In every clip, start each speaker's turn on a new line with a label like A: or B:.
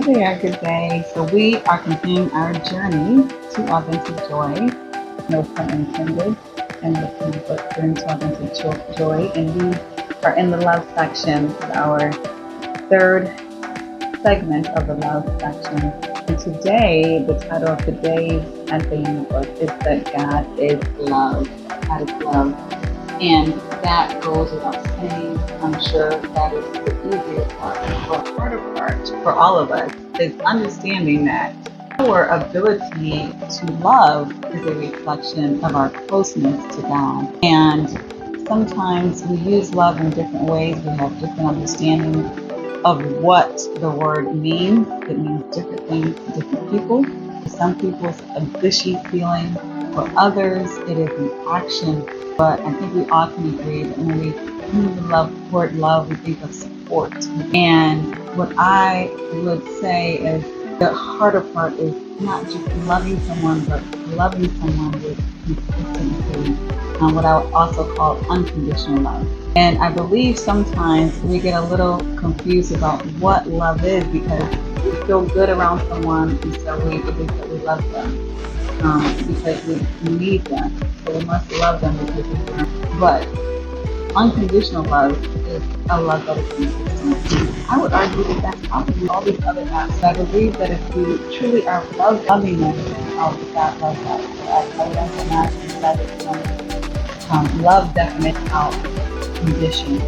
A: Hey there, good day. So we are continuing our journey to authentic joy, no pun intended, and looking further into authentic joy. And we are in the love section of our third segment of the love section. And today, the title of today's essay in the book is that God is love. God is love. And that goes without saying. I'm sure that is the easier part. The harder part for all of us is understanding that our ability to love is a reflection of our closeness to God. And sometimes we use love in different ways. We have different understandings of what the word means. It means different things to different people. For some people, it's a gushy feeling. For others, it is an action. But I think we all can agree that when we use the word love, we think of support. And what I would say is the harder part is not just loving someone, but loving someone with consistency. What I would also call unconditional love. And I believe sometimes we get a little confused about what love is because we feel good around someone, and so we believe that we love them. Because we need them. So we must love them because we love them. But unconditional love is a love that is consistent. I would argue that that's probably all these other acts. So I believe that if we truly are loving them, how does God love us? So I recognize that it's love definition out condition.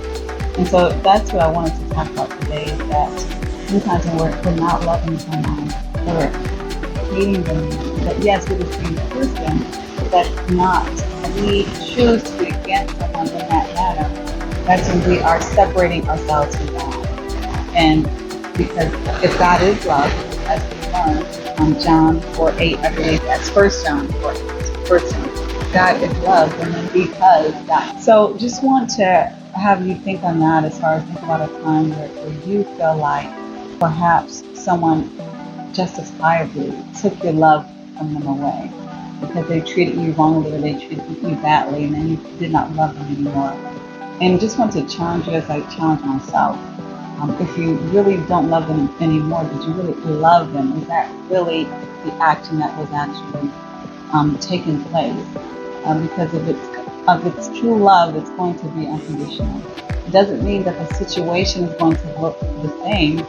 A: And so that's what I wanted to talk about today is that sometimes when we're not loving someone, we're hating them, that yes, we're the same person, but that's not. We choose to be against someone in that manner. That's when we are separating ourselves from God. And because if God is love, as we learned on John 4:8, I believe that's 1 John 4:8, 1 John. God is love, and then because God. So just want to have you think on that as far as think about a time where you feel like perhaps someone justifiably took your love from them away because they treated you wrongly or they treated you badly and then you did not love them anymore. And just want to challenge you as I challenge myself. If you really don't love them anymore, did you really love them? Is that really the action that was actually taking place? Because if it's true love, it's going to be unconditional. It doesn't mean that the situation is going to look the same.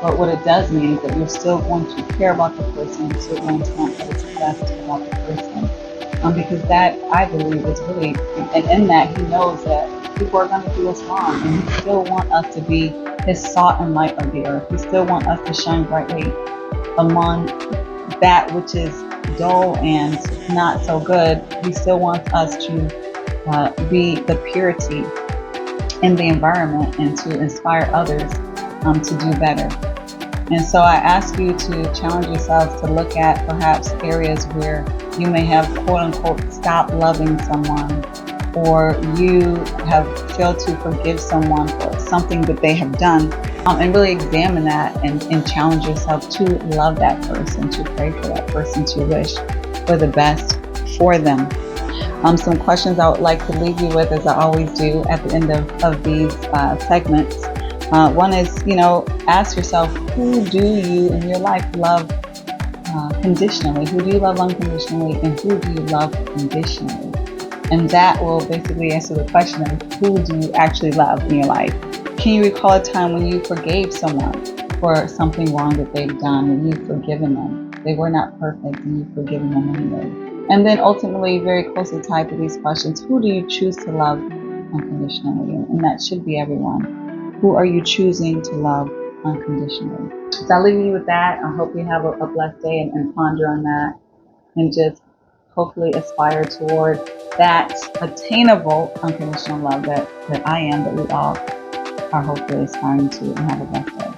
A: But what it does mean is that you're still going to care about the person, you're still going to want what is best about the person. Because that, I believe, is really, and in that, he knows that people are going to do us wrong, and he still wants us to be his salt and light of the earth. He still wants us to shine brightly among that which is dull and not so good. He still wants us to be the purity in the environment and to inspire others to do better. And so I ask you to challenge yourselves to look at perhaps areas where you may have quote unquote stopped loving someone, or you have failed to forgive someone for something that they have done, and really examine that and challenge yourself to love that person, to pray for that person, to wish for the best for them. Some questions I would like to leave you with, as I always do at the end of these segments. One is, ask yourself, who do you in your life love conditionally? Who do you love unconditionally, and who do you love conditionally? And that will basically answer the question of who do you actually love in your life? Can you recall a time when you forgave someone for something wrong that they've done and you've forgiven them? They were not perfect and you've forgiven them anyway. And then ultimately, very closely tied to these questions, who do you choose to love unconditionally? And that should be everyone. Who are you choosing to love unconditionally? So I'll leave you with that. I hope you have a blessed day and ponder on that and just hopefully aspire toward that attainable unconditional love that I am, that we all are hopefully aspiring to, and have a blessed day.